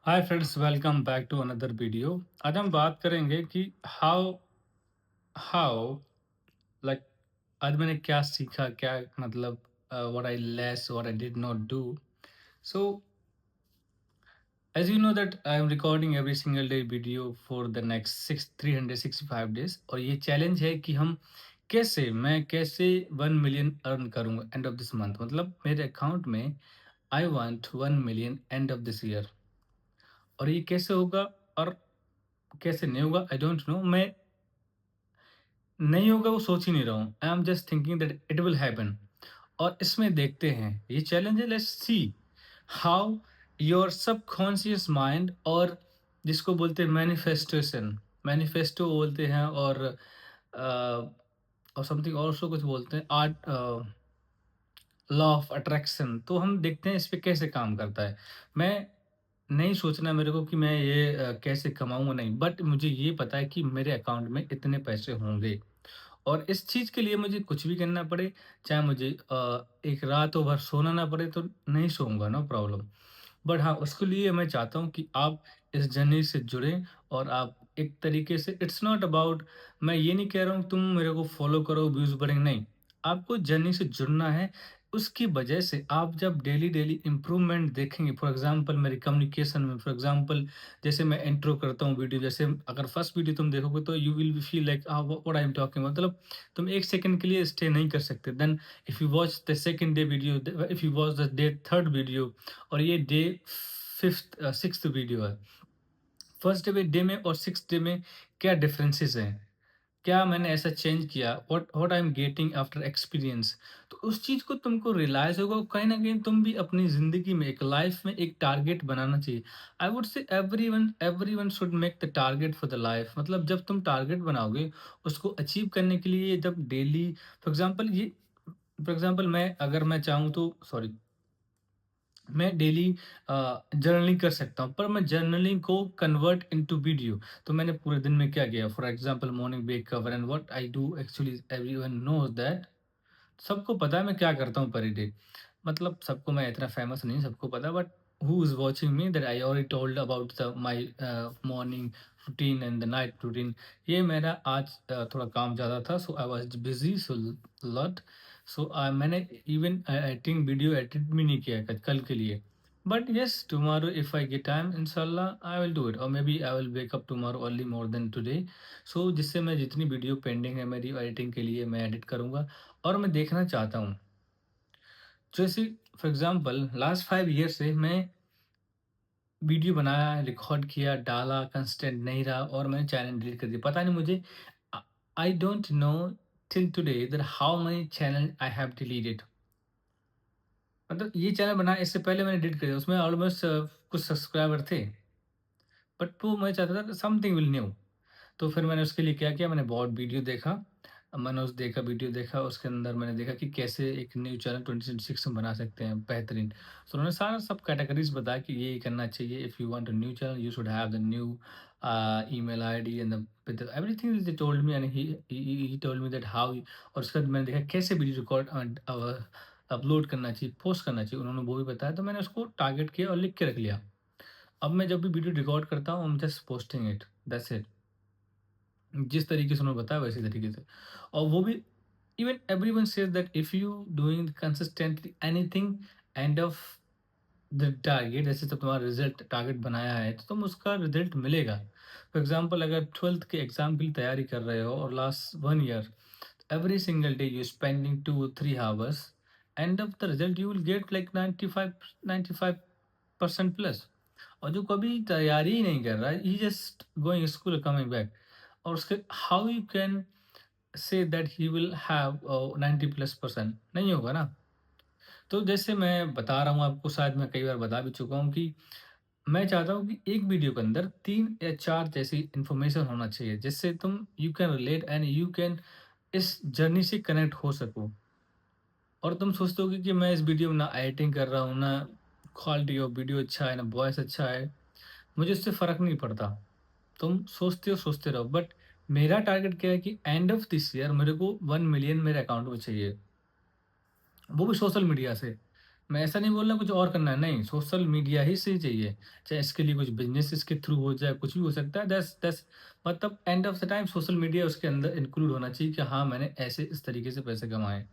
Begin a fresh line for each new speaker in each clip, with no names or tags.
Hi friends, welcome back to another video. आज हम बात करेंगे कि हाउ हाउ लाइक आज मैंने क्या सीखा, क्या मतलब what I less, what I did not do. So as you know that I am recording every single day video for the next 365 days, और ये चैलेंज है कि मैं कैसे 1 मिलियन अर्न करूंगा एंड ऑफ दिस मंथ। मतलब मेरे account में I want 1 million end of this year. और ये कैसे होगा और कैसे नहीं होगा, आई डोंट नो। मैं नहीं होगा वो सोच ही नहीं रहा हूँ। I am just thinking that it will happen. और इसमें देखते हैं, ये चैलेंज है। Let's see how your subconscious mind, और जिसको बोलते हैं मैनिफेस्टेशन, मैनिफेस्टो बोलते हैं, और समथिंग ऑल्सो कुछ बोलते हैं, आर्ट, लॉ ऑफ अट्रैक्शन। तो हम देखते हैं इस पे कैसे काम करता है। मैं नहीं सोचना मेरे को कि मैं ये कैसे कमाऊंगा, नहीं, बट मुझे ये पता है कि मेरे अकाउंट में इतने पैसे होंगे। और इस चीज़ के लिए मुझे कुछ भी करना पड़े, चाहे मुझे एक रातों भर सोना ना पड़े तो नहीं सोऊँगा, नो प्रॉब्लम। बट हाँ, उसके लिए मैं चाहता हूँ कि आप इस जर्नी से जुड़ें, और आप एक तरीके से, इट्स नॉट अबाउट, मैं ये नहीं कह रहा हूँ तुम मेरे को फॉलो करो, व्यूज़ बढ़ेंगे, नहीं। आपको जर्नी से जुड़ना है। उसकी वजह से आप जब डेली-डेली इम्प्रूवमेंट देखेंगे, फॉर एग्ज़ाम्पल मेरी कम्युनिकेशन में, फॉर एग्ज़ाम्पल जैसे मैं इंट्रो करता हूँ वीडियो, जैसे अगर फर्स्ट वीडियो तुम देखोगे तो you will be feel like what I am talking, मतलब तुम 1 सेकंड के लिए स्टे नहीं कर सकते। Then if you watch the second day video, if you watch the day third video, और ये डे 6th वीडियो है। फर्स्ट डे में और 6th डे में क्या डिफरेंसेस हैं? क्या मैंने ऐसा चेंज किया? What what I am getting after experience? तो उस चीज़ को तुमको रियलाइज़ होगा, कहीं न कहीं तुम भी अपनी ज़िंदगी में, एक लाइफ़ में एक टारगेट बनाना चाहिए। I would say everyone should make the target for the life. मतलब जब तुम टारगेट बनाओगे, उसको अचीव करने के लिए, जब डेली, फॉर एग्ज़ाम्पल मैं, अगर मैं चाहूँ तो सॉरी, मैं डेली जर्नलिंग कर सकता हूँ, पर मैं जर्नलिंग को कन्वर्ट इनटू वीडियो। तो मैंने पूरे दिन में क्या किया, for example morning wake up and what I do, actually everyone knows that. सबको पता है मैं क्या करता हूँ पर डे। मतलब सबको, मैं इतना फेमस नहीं, सबको पता, but who is watching me, that I already told about the my morning routine and the night routine. ये मेरा आज थोड़ा काम ज़्यादा था, so I was busy so lot. So मैंने इवन एडिटिंग, वीडियो एडिट भी नहीं किया कल के लिए। But yes, tomorrow if I get time, इंशाल्लाह आई विल डू इट, और maybe I will wake up tomorrow early more than today. So जिससे मैं जितनी वीडियो पेंडिंग है मेरी एडिटिंग के लिए, मैं एडिट करूँगा। और मैं देखना चाहता हूँ, जैसे फॉर एग्जांपल लास्ट 5 ईयर से मैं वीडियो बनाया, रिकॉर्ड किया, डाला, कंसिस्टेंट नहीं रहा, और मैंने चैनल डिलीट कर दिया। पता नहीं मुझे, I don't know till today that how many channel I have deleted. मतलब ये चैनल बनाया, इससे पहले मैंने डिलीट कर दिया, उसमें ऑलमोस्ट कुछ सब्सक्राइबर थे, बट वो मैं चाहता था समथिंग विल न्यू। तो फिर मैंने उसके लिए क्या किया, मैंने बहुत वीडियो देखा। मैंने वीडियो देखा, उसके अंदर मैंने देखा कि कैसे एक न्यू चैनल 2026 में बना सकते हैं बेहतरीन। तो उन्होंने सारा सब कैटेगरीज़ बताया कि ये करना चाहिए, if you want a new channel you should have the new email ID and the with everything they told me, and he told me that how. और उसके बाद मैंने देखा कैसे वीडियो रिकॉर्ड अपलोड करना चाहिए, पोस्ट करना चाहिए, उन्होंने वो भी बताया। तो मैंने उसको टारगेट किया और लिख के रख लिया। अब मैं जब भी वीडियो रिकॉर्ड करता हूँ, I am just posting it, that's it. जिस तरीके से उन्होंने बताया वैसे तरीके से। और वो भी, even everyone says that if you doing consistently anything, and of the target, जैसे जब तुम्हारा रिजल्ट टारगेट बनाया है तो तुम उसका रिजल्ट मिलेगा। फॉर एग्जाम्पल अगर 12th के एग्जाम की तैयारी कर रहे हो और last 1 year, every single day you spending 2 or 3 hours, end of the result you will get like 95% plus. और जो कभी तैयारी ही नहीं कर रहा है, he just going school coming back, और उसके how you can say that he will have 90+%, नहीं होगा ना। तो जैसे मैं बता रहा हूँ आपको, शायद मैं कई बार बता भी चुका हूँ कि मैं चाहता हूँ कि एक वीडियो के अंदर 3 या 4 जैसी इंफॉर्मेशन होना चाहिए, जिससे तुम you can relate and you can इस जर्नी से कनेक्ट हो सको। और तुम सोचते हो कि मैं इस वीडियो में ना एडिटिंग कर रहा हूँ, ना क्वालिटी ऑफ वीडियो अच्छा है, ना वॉइस अच्छा है, मुझे उससे फ़र्क नहीं पड़ता। तुम सोचते हो, सोचते रहो, बट मेरा टारगेट क्या है कि एंड ऑफ दिस ईयर मेरे को 1 मिलियन मेरे अकाउंट में चाहिए, वो भी सोशल मीडिया से। मैं ऐसा नहीं बोल रहा कुछ और करना है, नहीं, सोशल मीडिया ही सही चाहिए। चाहे इसके लिए कुछ बिज़नेस इसके थ्रू हो जाए, कुछ भी हो सकता है, दैट्स मतलब and of the time social media उसके अंदर इंक्लूड होना चाहिए कि हाँ, मैंने ऐसे इस तरीके से पैसे कमाए।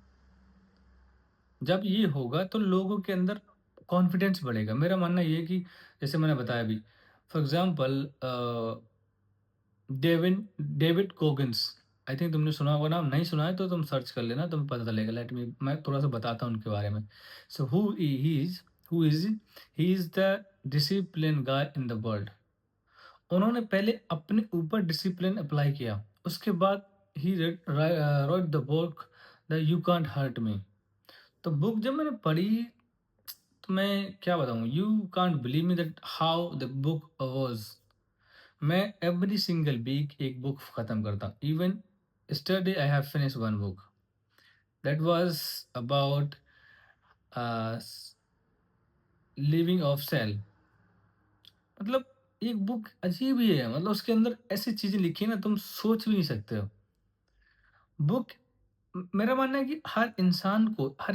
जब ये होगा तो लोगों के अंदर कॉन्फिडेंस बढ़ेगा। मेरा मानना ये है कि जैसे मैंने बताया अभी, for example Devin David Goggins, I think तुमने सुना होगा नाम, नहीं सुना है तो तुम सर्च कर लेना, तुम्हें पता चलेगा। लेट मी मैं थोड़ा-सा बताता हूँ उनके बारे में। So who is he is the discipline guy in the world. उन्होंने पहले अपने ऊपर डिसिप्लिन अप्लाई किया, उसके बाद he wrote the book the you can't hurt me. तो बुक जब मैंने पढ़ी तो मैं क्या बताऊँ, you can't believe me that how the book was. मैं एवरी सिंगल वीक एक बुक खत्म करता हूँ। Even yesterday I have finished one book that was about living of sell. मतलब एक बुक अजीब ही है, मतलब उसके अंदर ऐसी चीजें लिखी है ना, तुम सोच भी नहीं सकते हो। बुक, मेरा मानना है कि हर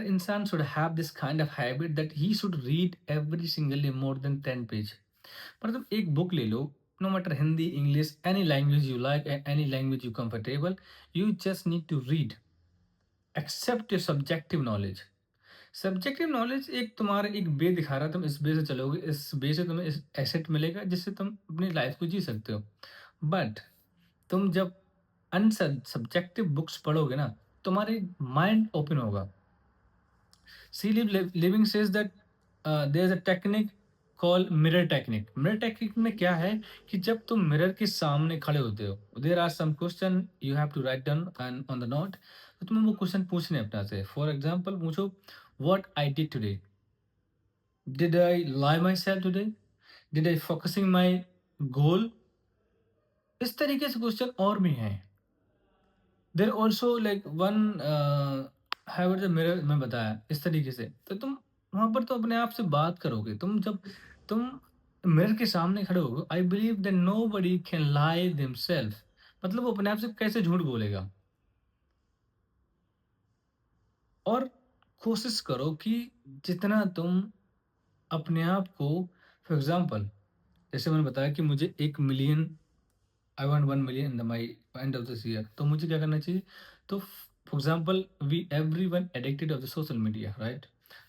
इंसान should have this kind of habit that he should read every single day more than 10 page. मतलब एक बुक ले लो, no matter Hindi, English, any language you like, any language you comfortable, you just need to read, except your subjective knowledge. Subjective knowledge एक तुम्हारा एक वे दिखा रहा है, तुम इस वे से चलोगे, इस वे से तुम्हें इस एसेट मिलेगा जिससे तुम अपनी लाइफ को जी सकते हो। बट तुम जब सब्जेक्टिव बुक्स पढ़ोगे ना, तुम्हारी माइंड ओपन होगा। See living says that there is a technique call mirror technique. Mirror technique में क्या है कि जब तुम मिरर के सामने खड़े होते हो, there are some question you have to write down and on the note. तो तुम्हें वो क्वेश्चन पूछने अपना से, फॉर एग्जांपल पूछो, what I did today, did I lie myself today, did I focusing my goal. इस तरीके से क्वेश्चन और भी हैं। There also like one have the mirror में बताया इस तरीके से, तो तुम वहाँ पर तो अपने आप से बात करोगे। तुम जब तुम मिरर के सामने खड़े होगे, I believe that nobody can lie themselves. मतलब वो अपने आप से कैसे झूठ बोलेगा। और कोशिश करो कि जितना तुम अपने आप को, फॉर एग्जांपल जैसे मैंने बताया कि मुझे 1 million, I want 1 million in the my end of this year, तो मुझे क्या करना चाहिए। तो for example we everyone addicted of the social media, right.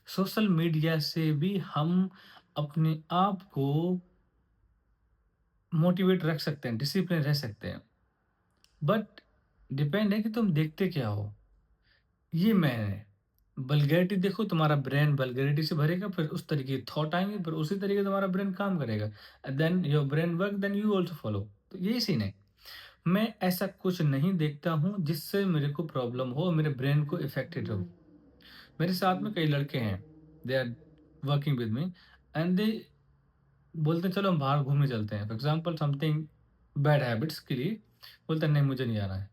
Social media से भी हम अपने आप को मोटिवेट रख सकते हैं, डिसिप्लिन रह सकते हैं। बट डिपेंड है कि तुम देखते क्या हो। ये मैं है। वल्गैरिटी देखो, तुम्हारा ब्रेन वल्गैरिटी से भरेगा, फिर उस तरीके के थॉट आएँगे, फिर उसी तरीके तुम्हारा ब्रेन काम करेगा। Then your brain work, then you also follow. तो यही सीन है। मैं ऐसा कुछ नहीं देखता हूँ जिससे मेरे को प्रॉब्लम हो और मेरे ब्रेन को इफ़ेक्टेड हो। मेरे साथ में कई लड़के हैं, they are working with me and they बोलते हैं चलो हम बाहर घूमने चलते हैं। For example something bad habits के लिए बोलते हैं नहीं मुझे नहीं जाना है।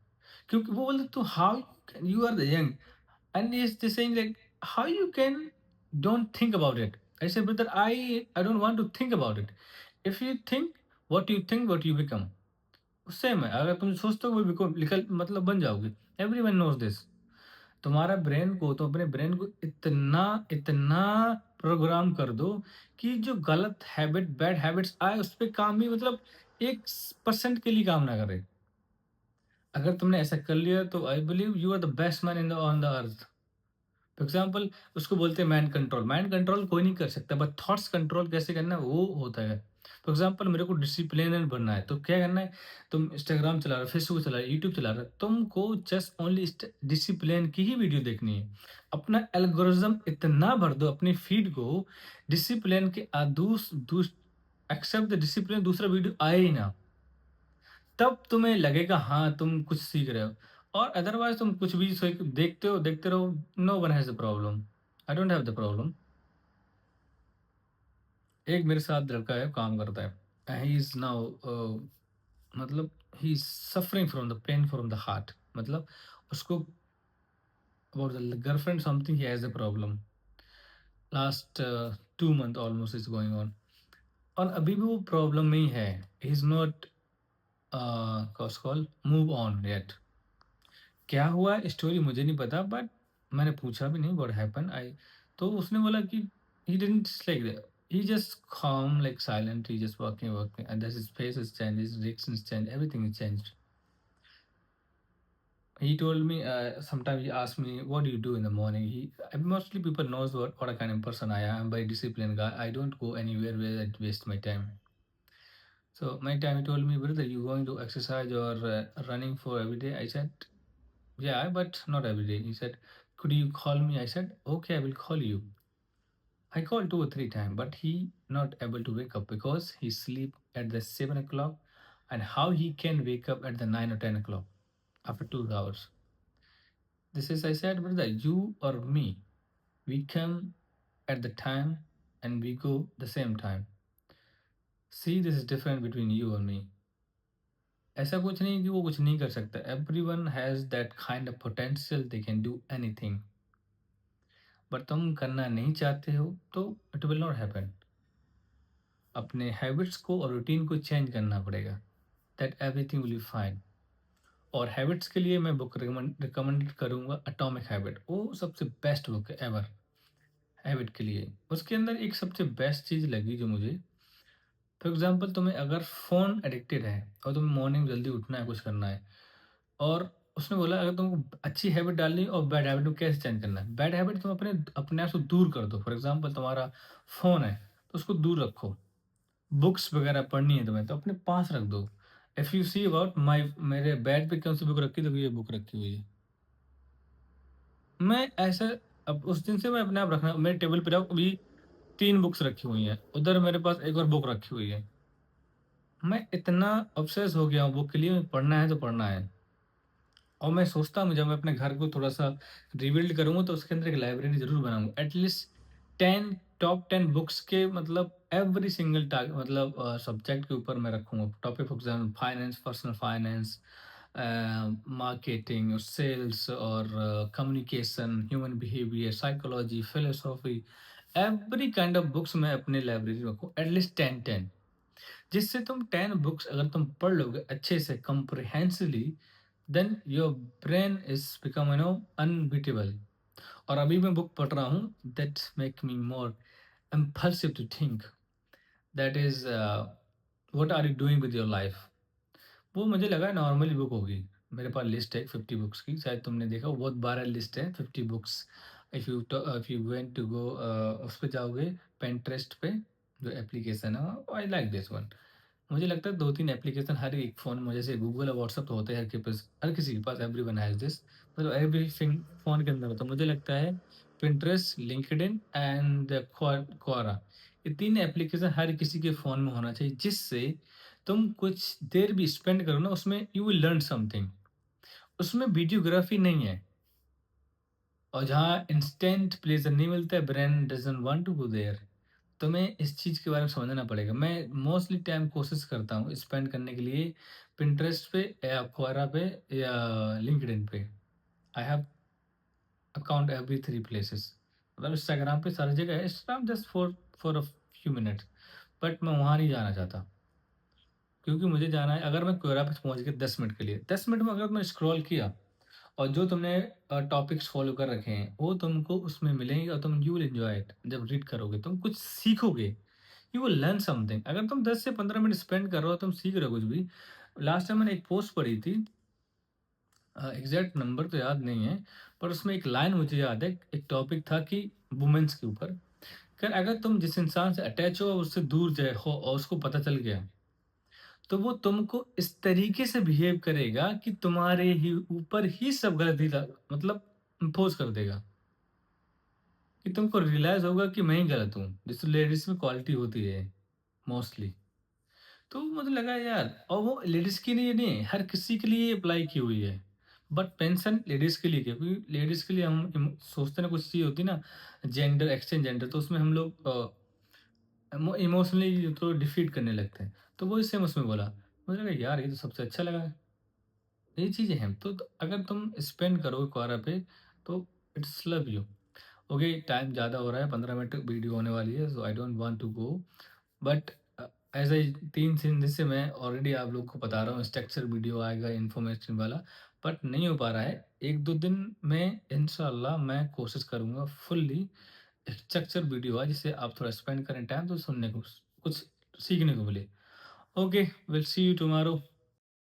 क्योंकि वो बोलते तो how can, you are the young and he is just saying like how you can don't think about it. I said brother, I don't want to think about it. If you think what you become, same है। अगर तुम सोचते हो वो बिको निकल मतलब बन जाओगे। Everyone knows this. तुम्हारा ब्रेन को तो अपने ब्रेन को इतना इतना प्रोग्राम कर दो कि जो गलत हैबिट बैड हैबिट्स आए उस पे काम भी मतलब 1% के लिए काम ना करे। अगर तुमने ऐसा कर लिया तो I believe you are the best man in the on the earth. For example उसको बोलते हैं माइंड कंट्रोल कोई नहीं कर सकता, बट थॉट्स कंट्रोल कैसे करना है वो होता है। फॉर एग्जाम्पल मेरे को डिसिप्लिनर बनना है तो क्या करना है। तुम इंस्टाग्राम चला रहे हो, फेसबुक चला रहे हो, यूट्यूब चला रहे हो, तुमको जस्ट ओनली डिसिप्लिन की ही वीडियो देखनी है। अपना एल्गोरिज्म इतना भर दो अपनी फीड को डिसिप्लिन के एक्सेप्ट द डिसिप्लिन, दूसरा वीडियो आए ही ना। तब तुम्हें लगेगा हाँ, तुम कुछ सीख रहे हो। और अदरवाइज़ तुम कुछ भी देखते हो, देखते रहो, no one has the problem. I don't have the problem. एक मेरे साथ लड़का है, काम करता है। ही इज़ नाउ मतलब he is suffering from the pain from the heart. मतलब उसको about the girlfriend something he has the problem. Last 2 month almost is going on और अभी भी वो प्रॉब्लम में ही है। He is not what's called move on yet. क्या हुआ स्टोरी मुझे नहीं पता, बट मैंने पूछा भी नहीं व्हाट हैपेंड। आई तो उसने बोला कि he didn't like that, he just calm, like silent, he just walking, and then his face is changed, his reactions changed, everything is changed. He told me, sometimes he asked me, "What do you do in the morning?" Mostly people knows what a kind of person I am. I'm very disciplined guy. I don't go anywhere where I waste my time. So my time, he told me, "Brother, you going to exercise or running for every day?" I said, "Yeah, but not every day." He said, "Could you call me?" I said, "Okay, I will call you." I called 2 or 3 times, but he not able to wake up because he sleep at the 7 o'clock, and how he can wake up at the 9 or 10 o'clock after 2 hours. This is, I said, brother, you or me, we come at the time and we go the same time. See, this is different between you and me. ऐसा कुछ नहीं कि वो कुछ नहीं कर सकता. Everyone has that kind of potential. They can do anything. But तुम करना नहीं चाहते हो तो it will not happen. अपने हैबिट्स को और रूटीन को चेंज करना पड़ेगा. That everything will be fine. और हैबिट्स के लिए मैं बुक रिकमेंड करूँगा एटॉमिक हैबिट. वो सबसे बेस्ट बुक है एवर हैबिट के लिए. उसके अंदर एक सबसे बेस्ट चीज़ लगी जो मुझे, फॉर एग्ज़ाम्पल तुम्हें अगर फ़ोन एडिक्टेड है और तुम्हें मॉर्निंग जल्दी उठना है, कुछ करना है, और उसने बोला अगर तुमको अच्छी हैबिट डालनी है और बैड हैबिट को कैसे चेंज करना है। बैड हैबिट तुम अपने अपने आप से दूर कर दो। फॉर एग्ज़ाम्पल तुम्हारा फ़ोन है, तो उसको दूर रखो। बुक्स वगैरह पढ़नी है तुम्हें तो अपने पास रख दो। If you see about my मेरे बेड पे कौन सी बुक रखी, देखो ये बुक रखी हुई है। मैं ऐसा अब उस दिन से मैं अपने आप रखना मेरे टेबल पे रखो अभी 3 बुक्स रखी हुई हैं। उधर मेरे पास एक और बुक रखी हुई है। मैं इतना ऑब्सेस हो गया हूँ बुक के लिए, पढ़ना है तो पढ़ना है। और मैं सोचता हूँ जब मैं अपने घर को थोड़ा-सा रिबिल्ड करूँगा तो उसके अंदर एक लाइब्रेरी ज़रूर बनाऊँगा। एटलीस्ट 10 टॉप 10 बुक्स के मतलब एवरी सिंगल सब्जेक्ट के ऊपर मैं रखूँगा। Topic for example finance, personal finance, marketing, sales और communication, human behaviour, psychology, philosophy, every kind of books मैं अपनी लाइब्रेरी में रखूँ। एटलीस्ट 10-10, जिससे तुम 10 बुक्स अगर तुम पढ़ लोगे अच्छे से comprehensively, then your brain is become unbeatable. और अभी मैं बुक पढ़ रहा हूँ that make me more impulsive to think, that is what are you doing with your life. वो मुझे लगा नॉर्मली बुक होगी. मेरे पास लिस्ट है 50 बुक्स की, शायद तुमने देखा, वो बहुत बड़ा लिस्ट है 50 books. If you went to go, उस पे जाओगे पेंट्रेस्ट पे, जो एप्लीकेशन है, आई लाइक दिस वन. मुझे लगता है 2-3 एप्लीकेशन हर एक फ़ोन में, जैसे गूगल और व्हाट्सएप तो होते हैं हर के पास, हर किसी के पास, एवरीवन हैज़ दिस, मतलब एवरीथिंग फ़ोन के अंदर होता है। मुझे लगता है पिंटरेस्ट, लिंक्डइन एंड क्वोरा, ये 3 एप्लीकेशन हर किसी के फ़ोन में होना चाहिए, जिससे तुम कुछ देर भी स्पेंड करो ना उसमें, यू विल लर्न समथिंग. उसमें वीडियोग्राफी नहीं है, और जहाँ इंस्टेंट प्लेज़र नहीं मिलता है, brain doesn't want to go there. तुम्हें इस चीज़ के बारे में समझना पड़ेगा. मैं मोस्टली टाइम कोशिश करता हूँ स्पेंड करने के लिए पिंटरेस्ट पे या क्वोरा पे या लिंक्डइन पे. I have account every 3 places. मतलब इंस्टाग्राम पे सारी जगह है, Instagram just for a few minutes, but मैं वहाँ नहीं जाना चाहता. क्योंकि मुझे जाना है, अगर मैं क्वोरा पे पहुँच गया 10 मिनट के लिए, 10 मिनट में अगर मैं स्क्रॉल किया और जो तुमने टॉपिक्स फॉलो कर रखे हैं, वो तुमको उसमें मिलेंगे और तुम यू विल एन्जॉय इट. जब रीड करोगे, तुम कुछ सीखोगे, यू विल लर्न समथिंग. अगर तुम 10 से 15 मिनट स्पेंड कर रहे हो, तुम सीख रहे हो कुछ भी. लास्ट टाइम मैंने एक पोस्ट पढ़ी थी, एग्ज़ैक्ट नंबर तो याद नहीं है, पर उसमें एक लाइन मुझे याद है, एक टॉपिक था कि वुमेन्स के ऊपर, कि अगर तुम जिस इंसान से अटैच हो, उससे दूर गए हो और उसको पता चल गया, तो वो तुमको इस तरीके से बिहेव करेगा कि तुम्हारे ही ऊपर ही सब गलती मतलब इम्पोज़ कर देगा, कि तुमको रियलाइज़ होगा कि मैं ही गलत हूँ, जैसे लेडीज़ में क्वालिटी होती है मोस्टली. तो मुझे लगा यार, और वो लेडीज़ के लिए नहीं, हर किसी के लिए अप्लाई की हुई है। बट पेंशन लेडीज़ के लिए क्यों? क्योंकि लेडीज़ के लिए हम सोचते हैं ना, कुछ चीज़ होती है ना, जेंडर एक्सचेंज जेंडर, तो उसमें हम लोग इमोशनली तो डिफीट करने लगते हैं। तो वही सेम उसमें बोला। मुझे लगा यार ये तो सबसे अच्छा लगा। ये चीज़ें हैं, तो अगर तुम स्पेंड करोगे क्वारा पे, तो it's love you. Okay, time ज़्यादा हो रहा है, 15 मिनट वीडियो होने वाली है, so I don't want to go. But as a 3 scene जैसे मैं ऑलरेडी आप लोग को बता रहा हूँ, स्ट्रक्चर वीडियो आएगा इन्फॉर्मेशन वाला, बट नहीं हो पा रहा है. 1-2 दिन में इंशाल्लाह मैं कोशिश करूँगा फुल्ली स्ट्रक्चर वीडियो है जिससे आप थोड़ा स्पेंड करें टाइम तो सुनने को कुछ सीखने को मिले। Okay, will see you tomorrow.